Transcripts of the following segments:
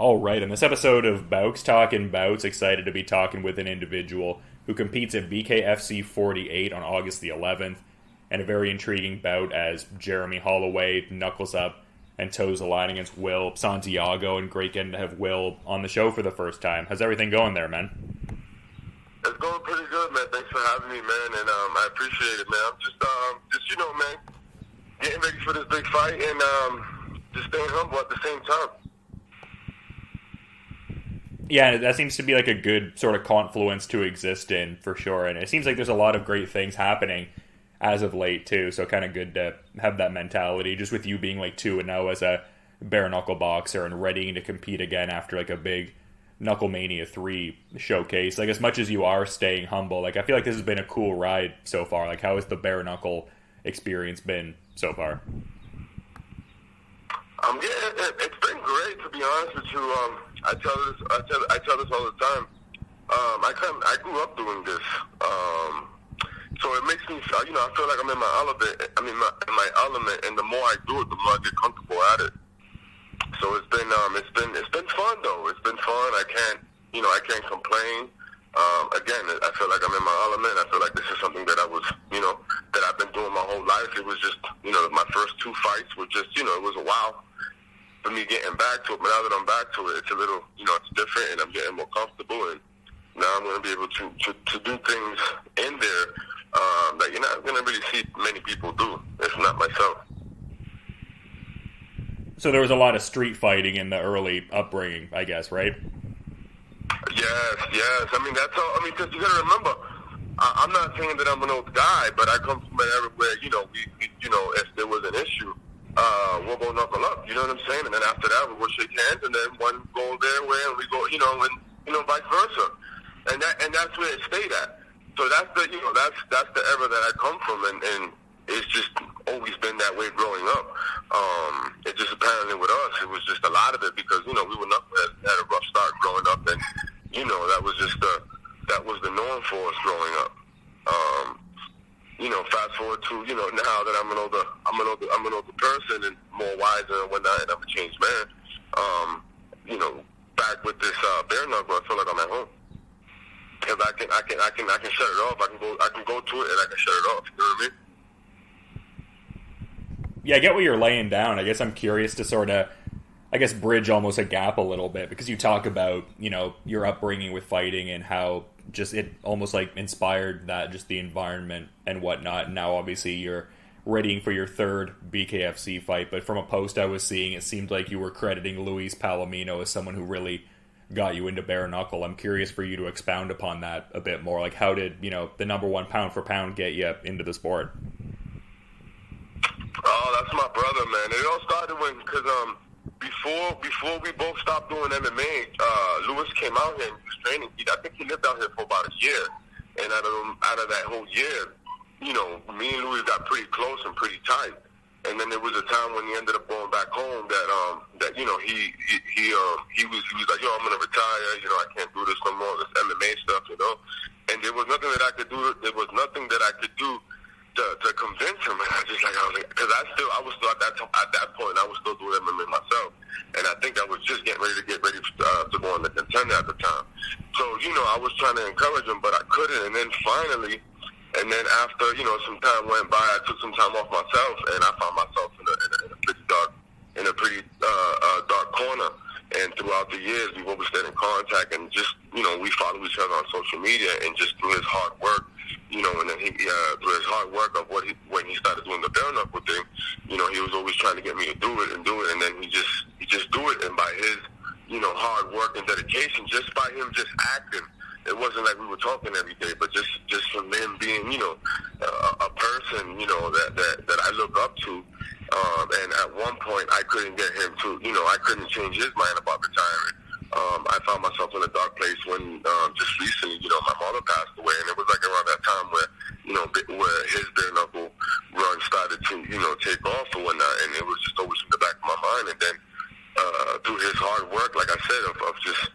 All right, in this episode of Bowks Talking Bouts, excited to be talking with an individual who competes at BKFC 48 on August the 11th, and a very intriguing bout as Jeremie Holloway knuckles up and toes the line against Wil Santiago, and great getting to have Wil on the show for the first time. How's everything going there, man? It's going pretty good, man. Thanks for having me, man, and I appreciate it, man. I'm just man, getting ready for this big fight and just staying humble at the same time. Yeah, that seems to be like a good sort of confluence to exist in, for sure. And it seems like there's a lot of great things happening as of late, too. So kind of good to have that mentality, just with you being like 2-0 as a bare knuckle boxer and readying to compete again after like a big Knuckle Mania 3 showcase. Like, as much as you are staying humble, like, I feel like this has been a cool ride so far. Like, how has the bare knuckle experience been so far? It's been great, to be honest with you. I tell this all the time. I grew up doing this, so it makes me, I feel like I'm in my element. In my element, and the more I do it, the more I get comfortable at it. So it's been fun though. It's been fun. I can't complain. Again, I feel like I'm in my element. I feel like this is something that I was, that I've been doing my whole life. It was just, my first two fights were just, it was a while for me getting back to it. But now that I'm back to it, it's a little, it's different, and I'm getting more comfortable. And now I'm going to be able to do things in there that you're not going to really see many people do, if not myself. So there was a lot of street fighting in the early upbringing, I guess, right? Yes. I mean, that's all. I mean, because you got to remember, I'm not saying that I'm an old guy, but I come from an era where, if there was an issue, we'll go knuckle up. You know what I'm saying? And then after that, we'll shake hands, and then one go their way, and we go, and vice versa. And that's where it stayed at. So that's the era that I come from, and it's just always been that way growing up. It just apparently with us, it was just a lot of it because, we were knuckleheads, had a rough start growing up, and, that was the norm for us growing up. Fast forward to, now that I'm an older person and more wiser and whatnot, and I'm a changed man, back with this bare knuckle, I feel like I'm at home. Because I can shut it off. I can go to it and I can shut it off. You know what I mean? Yeah, I get what you're laying down. I guess I'm curious to sort of, bridge almost a gap a little bit, because you talk about, your upbringing with fighting and how just it almost like inspired that, just the environment and whatnot. And now obviously you're readying for your third BKFC fight, but from a post I was seeing, it seemed like you were crediting Luis Palomino as someone who really got you into bare knuckle. I'm curious for you to expound upon that a bit more. Like, how did, the number one pound for pound get you into the sport? Oh, that's my brother, man. It all started because before we both stopped doing MMA, Luis came out here and he was training. I think he lived out here for about a year, and out of that whole year, me and Luis got pretty close and pretty tight. And then there was a time when he ended up going back home that he was like, I'm gonna retire. I can't do this no more. This MMA stuff, And there was nothing that I could do. There was nothing that I could do to convince him, and I was like, because I was still at that point, I was still doing MMA myself, and I think I was just getting ready to go on the contender at the time. So I was trying to encourage him, but I couldn't. And then finally, after some time went by, I took some time off myself, and I found myself in a pretty dark corner. And throughout the years, we've always stayed in contact, and just we follow each other on social media, and just through his hard work. And then through his hard work of when he started doing the bare knuckle thing, he was always trying to get me to do it, and then he just do it, and by his, hard work and dedication, just by him just acting, it wasn't like we were talking every day, but just from him being, a person, that I look up to, and at one point I couldn't get him to, I couldn't change his mind about retiring. I found myself in a dark place when just recently, my mother passed away, and it was like around that time where, where his bare knuckle run started to, take off or whatnot, and it was just always in the back of my mind. And then through his hard work, like I said, of just,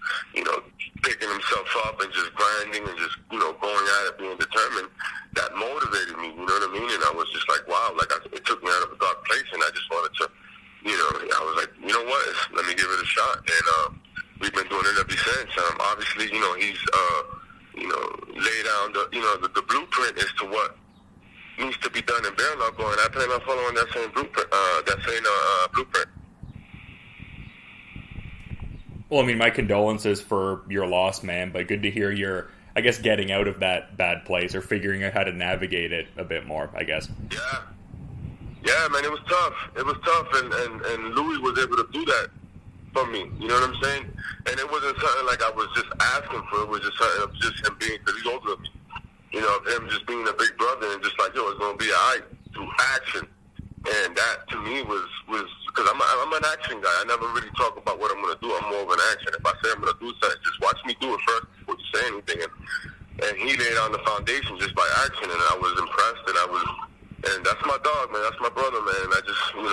picking himself up and just grinding and just, going at it, being determined, that motivated me, you know what I mean? And I was just like, wow, it took me out of a dark place, and I just wanted to, I was like, you know what, let me give it a shot. And obviously, he's lay down the blueprint as to what needs to be done in bare knuckle, and I plan on following that same blueprint. Blueprint. Well, I mean, my condolences for your loss, man, but good to hear you're, I guess, getting out of that bad place or figuring out how to navigate it a bit more, I guess. Yeah, man, it was tough. It was tough, and Louis was able to do that for me. You know what I'm saying? And it wasn't something like I was just asking for. It was just something of just him being, because he's older than me. Of him just being a big brother and just like, yo, it's going to be all right through action. And that, to me, was because I'm an action guy. I never really talk about what I'm going to do. I'm more of an action. If I say I'm going to do something, just watch me do it first before you say anything. And he laid on the foundation just by action, and I was impressed, and that's my dog, man. That's my brother, man. And I just, and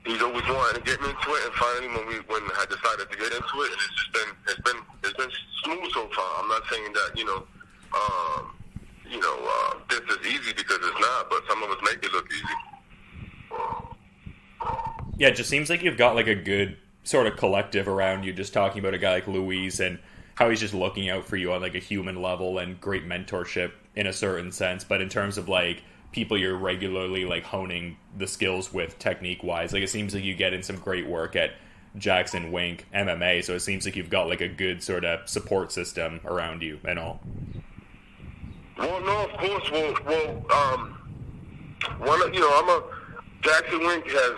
he's always wanting to get me into it. And finally, when I decided to get into it, and it's been smooth so far. I'm not saying that, this is easy, because it's not, but some of us make it look easy. Yeah, it just seems like you've got like a good sort of collective around you, just talking about a guy like Luis and how he's just looking out for you on like a human level and great mentorship in a certain sense. But in terms of like people you're regularly like honing the skills with technique wise, like it seems like you get in some great work at Jackson Wink MMA, so it seems like you've got like a good sort of support system around you and all. Well, no, of course. Jackson Wink has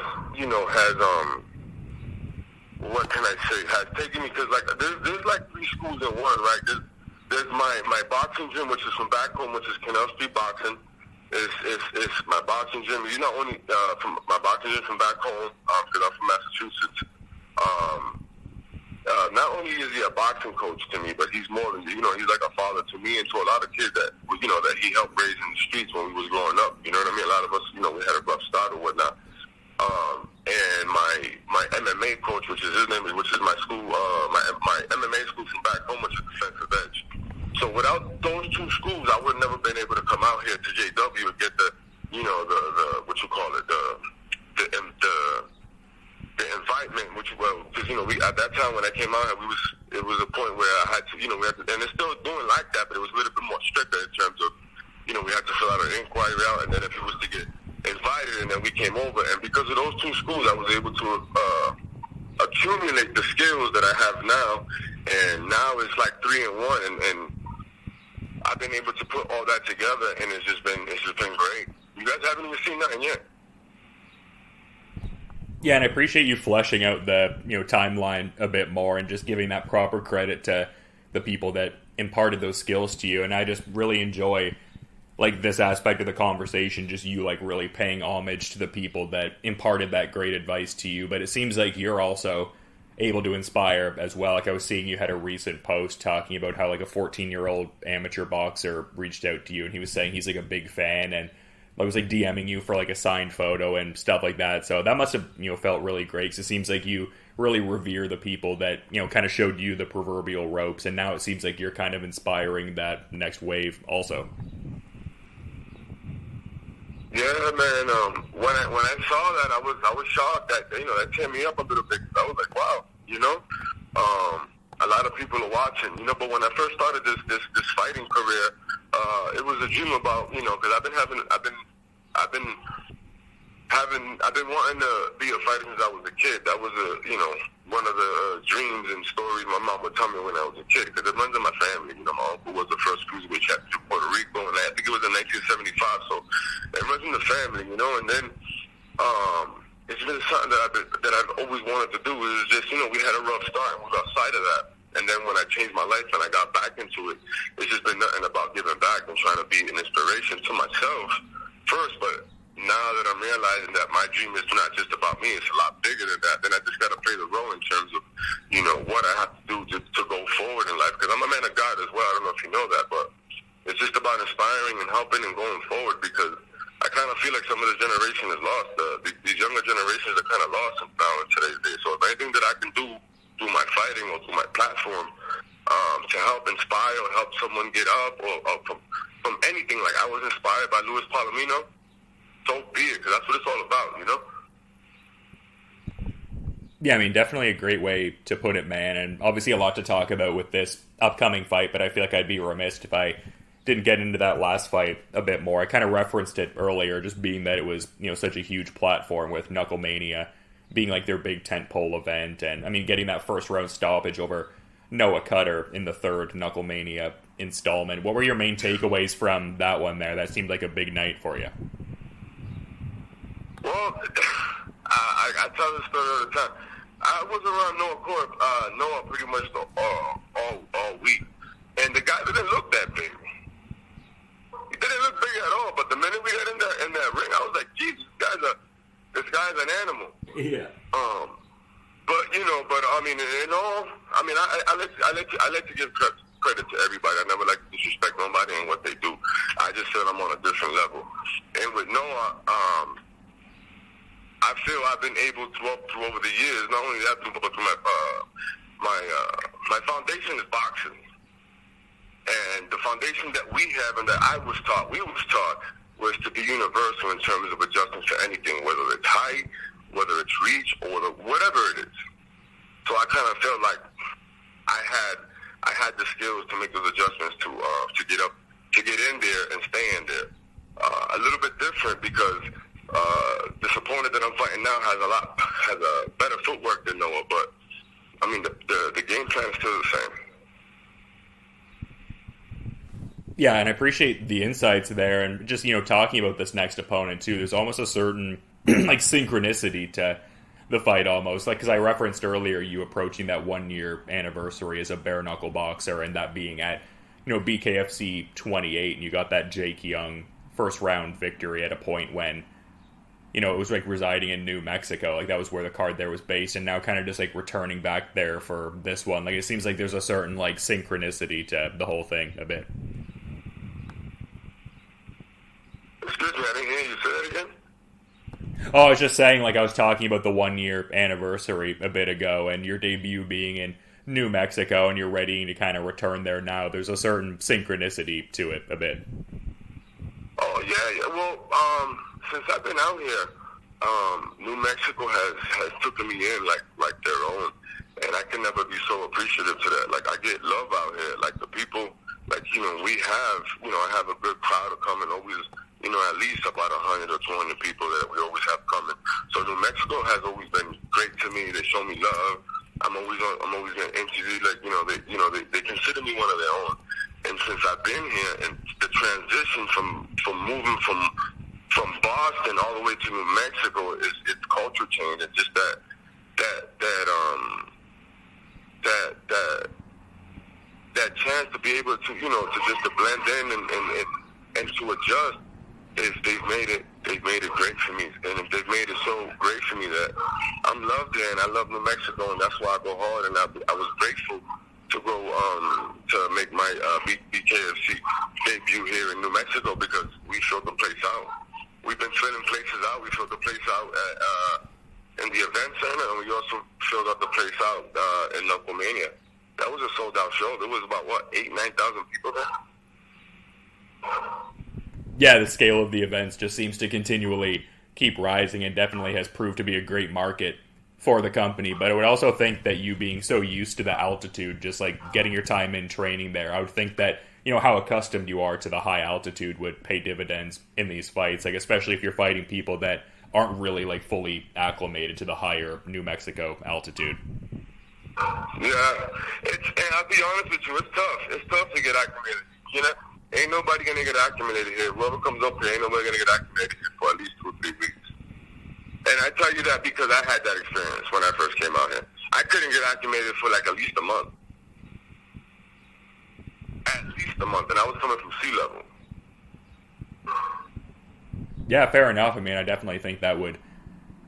what can I say? Has taken me, because like there's like 3 schools in one, right? There's my boxing gym, which is from back home, which is Canal Street Boxing. It's my boxing gym. You're not only from my boxing gym from back home, because I'm from Massachusetts. Not only is he a boxing coach to me, but he's more than, he's like a father to me and to a lot of kids that he helped raise in the streets when we was growing up. You know what I mean? A lot of us, we had a rough start or whatnot. And my MMA coach, which is my school, my MMA school from back home, which is Defensive Edge. So without those 2 schools, I would have never been able to come out here to JW and get the what you call it, the invitement, because at that time when I came out here, it was a point where I had to, we had to, and it's still doing like that, but it was a little bit more stricter in terms of, we had to fill out an inquiry out, and then if it was to get invited, and then we came over, and because of those 2 schools, I was able to accumulate the skills that I have now, and now it's like 3 in 1, and I've been able to put all that together, and it's just been great. You guys haven't even seen nothing yet. Yeah, and I appreciate you fleshing out the timeline a bit more and just giving that proper credit to the people that imparted those skills to you. And I just really enjoy like this aspect of the conversation, just you like really paying homage to the people that imparted that great advice to you. But it seems like you're also able to inspire as well. Like I was seeing you had a recent post talking about how like a 14-year-old amateur boxer reached out to you, and he was saying he's like a big fan, and I was like DMing you for like a signed photo and stuff like that. So that must have felt really great, because it seems like you really revere the people that kind of showed you the proverbial ropes, and now it seems like you're kind of inspiring that next wave also. Yeah, man. When I saw that, I was shocked that that teared me up a little bit. I was like, wow, a lot of people are watching, But when I first started this fighting career, it was a dream about because I've been wanting to be a fighter since I was a kid. That was one of the dreams and stories my mom would tell me when I was a kid, because it runs in my family. My uncle was the first cruiserweight champion in Puerto Rico, and I think it was in 1975. So it runs in the family, And then it's been something that I've always wanted to do. It was just we had a rough start and we lost sight of that. And then when I changed my life and I got back into it, it's just been nothing about giving back and trying to be an inspiration to myself first, but now that I'm realizing that my dream is not just about me, it's a lot bigger than that, then I just got to play the role in terms of, what I have to do to go forward in life. Because I'm a man of God as well. I don't know if you know that, but it's just about inspiring and helping and going forward, because I kind of feel like some of this generation is lost. These younger generations are kind of lost now in today's day. So if anything that I can do through my fighting or through my platform to help inspire or help someone get up or from anything, like I was inspired by Luis Palomino, so be it, because that's what it's all about, Yeah, I mean, definitely a great way to put it, man. And obviously a lot to talk about with this upcoming fight, but I feel like I'd be remiss if I didn't get into that last fight a bit more. I kind of referenced it earlier, just being that it was, such a huge platform with Knucklemania being like their big tentpole event. And I mean, getting that first round stoppage over Noah Cutter in the third Knucklemania installment. What were your main takeaways from that one there? That seemed like a big night for you. Well, I tell this story all the time. I was around Noah pretty much all week, and the guy didn't look that big. He didn't look big at all. But the minute we got in that ring, I was like, "Geez, this guy's an animal." Yeah. But I mean, I let you give credit to everybody. I never like to disrespect nobody and what they do. I just feel I'm on a different level. And with Noah, I feel I've been able to through over the years. Not only that, but through my foundation is boxing, and the foundation that we have and that we was taught, was to be universal in terms of adjustments to anything, whether it's height, whether it's reach, or whatever it is. So I kind of felt like I had the skills to make those adjustments to get in there and stay in there. A little bit different because this opponent that I'm fighting now has a better footwork than Noah, but I mean the game plan is still the same. Yeah, and I appreciate the insights there, and just talking about this next opponent too. There's almost a certain like synchronicity to the fight, almost like because I referenced earlier you approaching that 1 year anniversary as a bare knuckle boxer, and that being at BKFC 28, and you got that Jake Young first round victory at a point when it was like residing in New Mexico, like that was where the card there was based, and now kind of just like returning back there for this one. Like it seems like there's a certain like synchronicity to the whole thing a bit. Excuse me, I didn't hear you say that again. Oh, I was just saying, like I was talking about the 1 year anniversary a bit ago, and your debut being in New Mexico, and you're ready to kind of return there now. There's a certain synchronicity to it a bit. Oh yeah. Well, since I've been out here, New Mexico has taken me in like their own, and I can never be so appreciative to that. Like I get love out here. Like the people, we have, I have a good crowd of coming. Always, at least about 100 or 200 people that we always have coming. So New Mexico has always been great to me. They show me love. I'm always in MTV. They consider me one of their own. And since I've been here, and the transition from moving from Boston all the way to New Mexico, it's culture change, and just that chance to be able to to just to blend in and to adjust. They've made it great for me, and they've made it so great for me that I'm loved there, and I love New Mexico, and that's why I go hard. And I was grateful to go to make my BKFC debut here in New Mexico, because we filled the place out. We've been filling places out. We filled the place out in the event center, and we also filled up the place out in Knucklemania. That was a sold out show. There was about 8,000-9,000 people there. Yeah, the scale of the events just seems to continually keep rising, and definitely has proved to be a great market for the company. But I would also think that you being so used to the altitude, just like getting your time in training there, I would think that how accustomed you are to the high altitude would pay dividends in these fights, like especially if you're fighting people that aren't really like fully acclimated to the higher New Mexico altitude. Yeah, and I'll be honest with you, it's tough. It's tough to get acclimated. Ain't nobody gonna get acclimated here. Whoever comes up here, ain't nobody gonna get acclimated here for at least 2 or 3 weeks. And I tell you that because I had that experience when I first came out here. I couldn't get acclimated for like at least a month. At least a month, and I was coming from sea level. Yeah, fair enough. I mean, I definitely think that would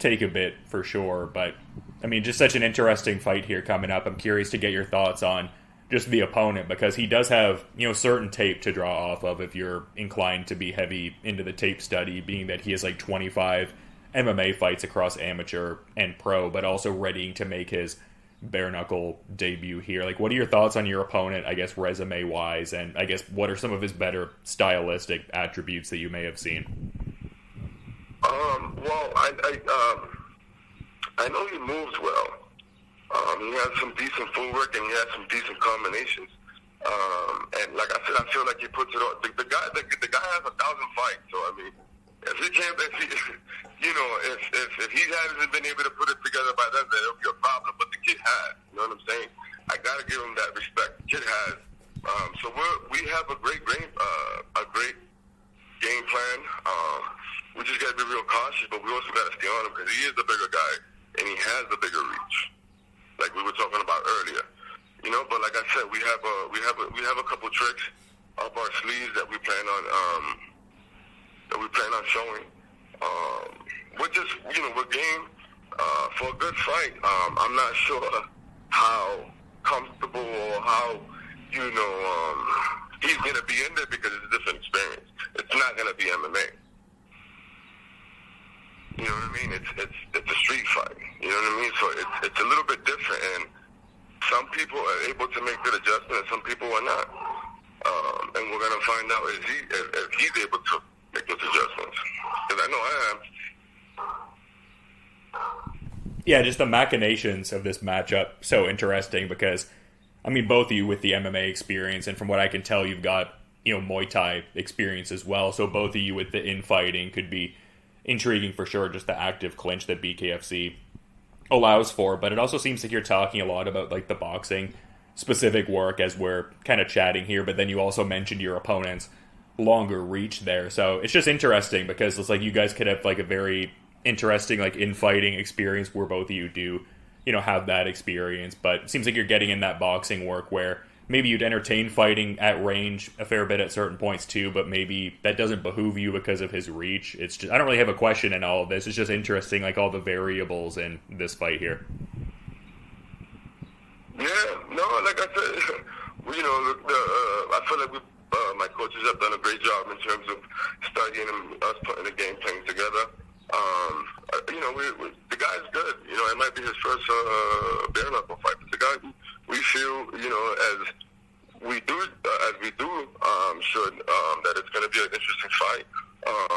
take a bit for sure, but I mean, just such an interesting fight here coming up. I'm curious to get your thoughts on just the opponent, because he does have, certain tape to draw off of if you're inclined to be heavy into the tape study, being that he has like 25 MMA fights across amateur and pro, but also readying to make his bare knuckle debut here. Like, what are your thoughts on your opponent, I guess, resume wise, and I guess what are some of his better stylistic attributes that you may have seen? Well, I know he moves well. He has some decent footwork and he has some decent combinations. And like I said, I feel like he puts it on. The guy has 1,000 fights. So I mean, if he can't, if he hasn't been able to put it together by then it'll be a problem. But the kid has. You know what I'm saying? I gotta give him that respect. The kid has. So we have a great game plan. We just gotta be real cautious, but we also gotta stay on him because he is the bigger guy and he has the bigger reach, like we were talking about earlier. You know, but like I said, we have a couple tricks up our sleeves that we plan on showing. We're game for a good fight. I'm not sure how comfortable or how he's gonna be in there because it's a different experience. It's not gonna be MMA. You know what I mean? It's a street fight. You know what I mean? So it's a little bit different, and some people are able to make good adjustments, and some people are not. And we're gonna find out if he's able to make those adjustments. Because I know I am. Yeah, just the machinations of this matchup so interesting because, I mean, both of you with the MMA experience, and from what I can tell, you've got Muay Thai experience as well. So both of you with the infighting could be intriguing for sure. Just the active clinch that BKFC allows for, but it also seems like you're talking a lot about like the boxing specific work as we're kind of chatting here, but then you also mentioned your opponent's longer reach there. So it's just interesting because it's like you guys could have like a very interesting like infighting experience where both of you do have that experience, but it seems like you're getting in that boxing work where maybe you'd entertain fighting at range a fair bit at certain points too, but maybe that doesn't behoove you because of his reach. It's just, I don't really have a question in all of this. It's just interesting, like all the variables in this fight here. Yeah, no, like I said, I feel like my coaches have done a great job in terms of studying and us putting the game plan together. The guy's good. It might be his first bare knuckle fight, but the guy we feel, as we do, should that it's going to be an interesting fight.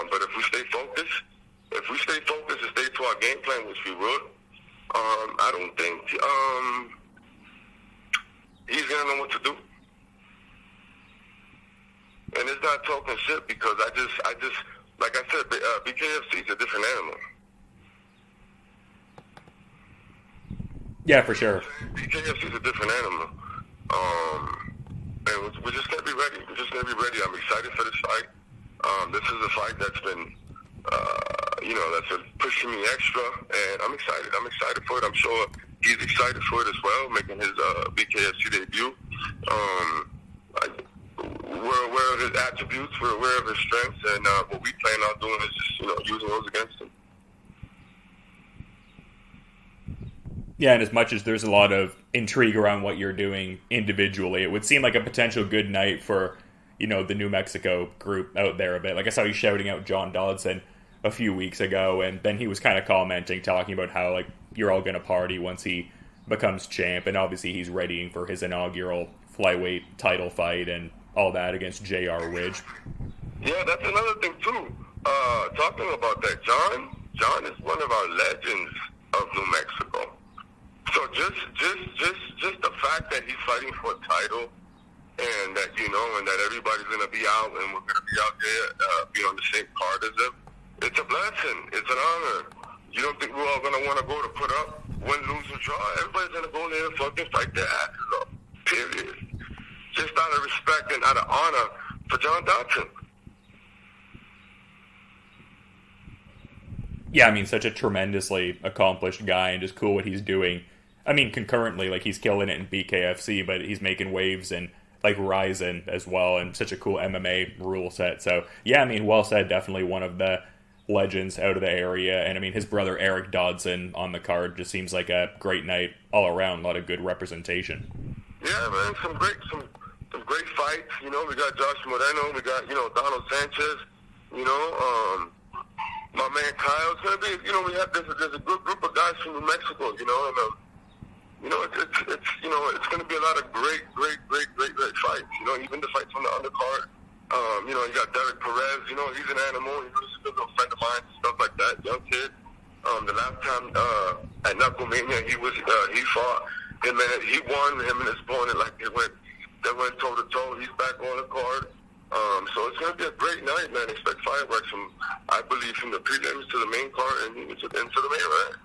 But if we stay focused and stay to our game plan, which we would, I don't think he's going to know what to do. And it's not talking shit because I just, like I said, BKFC is a different animal. Yeah, for sure. BKFC is a different animal. And we're just going to be ready. I'm excited for this fight. This is a fight that's been, that's been pushing me extra, and I'm excited. I'm excited for it. I'm sure he's excited for it as well, making his BKFC debut. We're aware of his attributes. We're aware of his strengths, and what we plan on doing is just, using those against him. Yeah, and as much as there's a lot of intrigue around what you're doing individually, it would seem like a potential good night for, the New Mexico group out there a bit. Like I saw you shouting out John Dodson a few weeks ago, and then he was kind of commenting, talking about how, like, you're all going to party once he becomes champ, and obviously he's readying for his inaugural flyweight title fight and all that against J.R. Widge. Yeah, that's another thing, too. Talking about that, John is one of our legends of New Mexico. So just the fact that he's fighting for a title, and that and that everybody's gonna be out, and we're gonna be out there, be on the same card as him. It's a blessing. It's an honor. You don't think we're all gonna want to go to put up, win, lose, or draw? Everybody's gonna go there and fucking fight their asses off. Period. Just out of respect and out of honor for John Dodson. Yeah, I mean, such a tremendously accomplished guy, and just cool what he's doing. I mean, concurrently, like, he's killing it in BKFC, but he's making waves in, like, Ryzen as well, and such a cool MMA rule set. So, yeah, I mean, well said, definitely one of the legends out of the area. And, I mean, his brother Eric Dodson on the card just seems like a great night all around, a lot of good representation. Yeah, man, some great fights. We got Josh Moreno, we got, Donald Sanchez, my man Kyle. It's gonna be, there's a good group of guys from New Mexico, and it's gonna be a lot of great fights. Even the fights on the undercard. You got Derek Perez. He's an animal. He's a good little friend of mine, stuff like that. Young kid. The last time at Knuckle Mania, he fought him and he won. Him and his opponent, like they went toe to toe. He's back on the card. So it's gonna be a great night, man. Expect fireworks from, I believe, from the prelims to the main card and into the main event.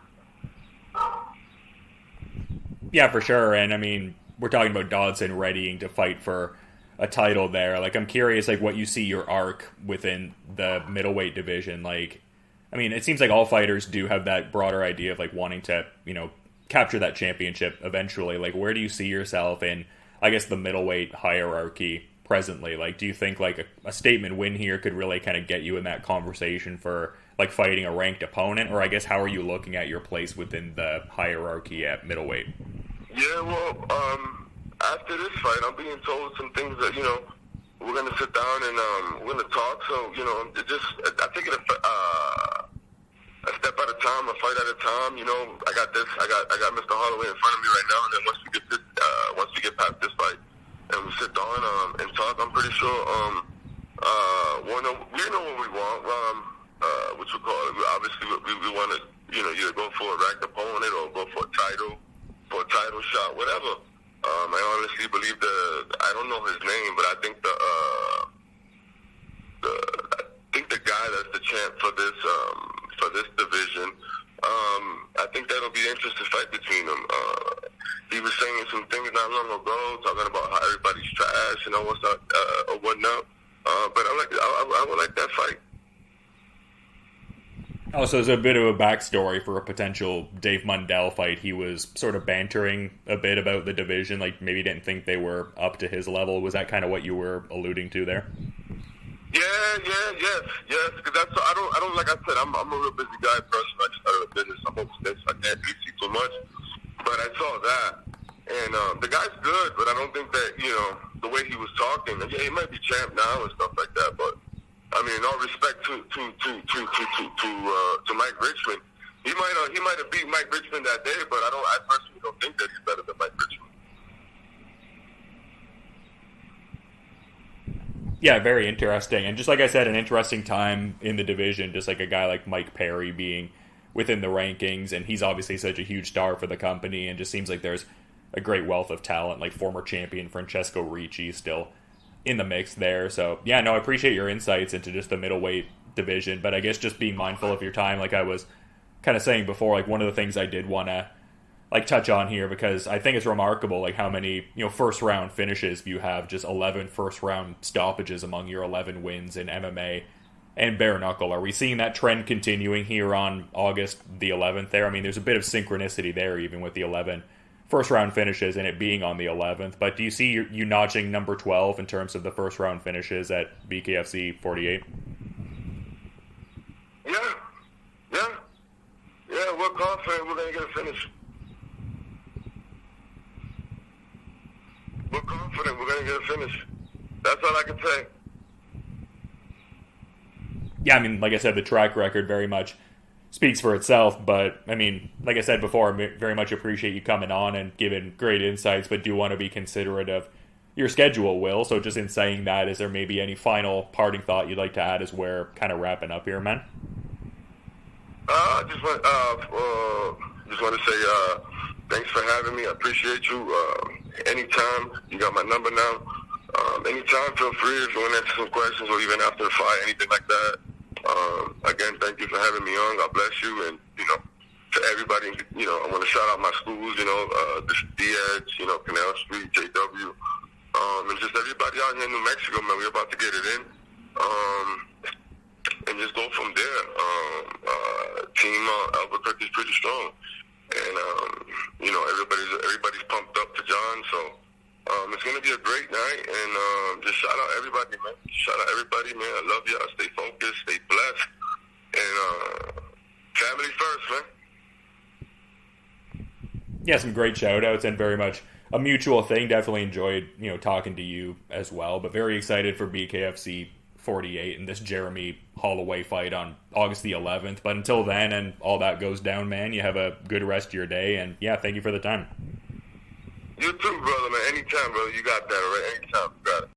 Yeah, for sure. And I mean, we're talking about Dodson readying to fight for a title there. Like, I'm curious, like, what you see your arc within the middleweight division. Like, I mean, it seems like all fighters do have that broader idea of, like, wanting to, capture that championship eventually. Like, where do you see yourself in, I guess, the middleweight hierarchy presently? Like, do you think, like, a statement win here could really kind of get you in that conversation for, like, fighting a ranked opponent? Or, I guess, how are you looking at your place within the hierarchy at middleweight? Yeah, well, after this fight, I'm being told some things that, we're going to sit down and we're going to talk. So, I take it a step at a time, a fight at a time. I got this. I got Mr. Holloway in front of me right now. And then once we get past this fight and we sit down and talk, I'm pretty sure we know what we want. Which we call it. Obviously, we want to, either go for a ranked opponent or go for a title shot, whatever. I honestly believe I don't know his name, but I think the guy that's the champ for this division, I think that'll be an interesting fight between them. He was saying some things not long ago, talking about how everybody's trash, what's up, or whatnot. But I would like that fight. Oh, so there's a bit of a backstory for a potential Dave Mundell fight. He was sort of bantering a bit about the division, like maybe didn't think they were up to his level. Was that kind of what you were alluding to there? Yes. Because I don't like I said, I'm a real busy guy person. I just started a business. I'm hopeless. I can't really see too much. But I saw that, and the guy's good, but I don't think that the way he was talking. Yeah, he might be champ now and stuff like that, but. I mean, in all respect to Mike Richmond, he might have beat Mike Richmond that day, but I personally don't think that he's better than Mike Richmond. Yeah, very interesting, and just like I said, an interesting time in the division. Just like a guy like Mike Perry being within the rankings, and he's obviously such a huge star for the company, and just seems like there's a great wealth of talent, like former champion Francesco Ricci still in the mix there. So yeah, no, I appreciate your insights into just the middleweight division, but I guess just being mindful of your time, like I was kind of saying before, like one of the things I did want to like touch on here, because I think it's remarkable like how many first round finishes you have, just 11 first round stoppages among your 11 wins in MMA and bare knuckle. Are we seeing that trend continuing here on August the 11th there? I mean, there's a bit of synchronicity there even with the 11 first round finishes and it being on the 11th, but do you see you notching number 12 in terms of the first round finishes at BKFC 48? Yeah, we're confident we're going to get a finish. We're confident we're going to get a finish. That's all I can say. Yeah, I mean, like I said, the track record very much speaks for itself, but I mean, like I said before, I very much appreciate you coming on and giving great insights, but do want to be considerate of your schedule, Will. So just in saying that, is there maybe any final parting thought you'd like to add as we're kind of wrapping up here, man? I just want to say thanks for having me. I appreciate you. Anytime, you got my number now. Anytime, feel free if you want to answer some questions or even after the fight, anything like that. Again, thank you for having me on. God bless you. And, to everybody, I want to shout out my schools, the Edge, Canal Street, JW, and just everybody out here in New Mexico, man. We're about to get it in. And just go from there. Team Albuquerque is pretty strong. And, everybody's pumped up to John, so it's going to be a great night. And just shout out everybody, man. Shout out everybody, man. I love y'all. Stay focused, stay blessed. And family first, man. Yeah, some great shout outs and very much a mutual thing. Definitely enjoyed, talking to you as well, but very excited for BKFC 48 and this Jeremie Holloway fight on August the 11th. But until then and all that goes down, man, you have a good rest of your day. And yeah, thank you for the time. You too, brother, man. Anytime, brother. You got that, all right? Anytime. You got it.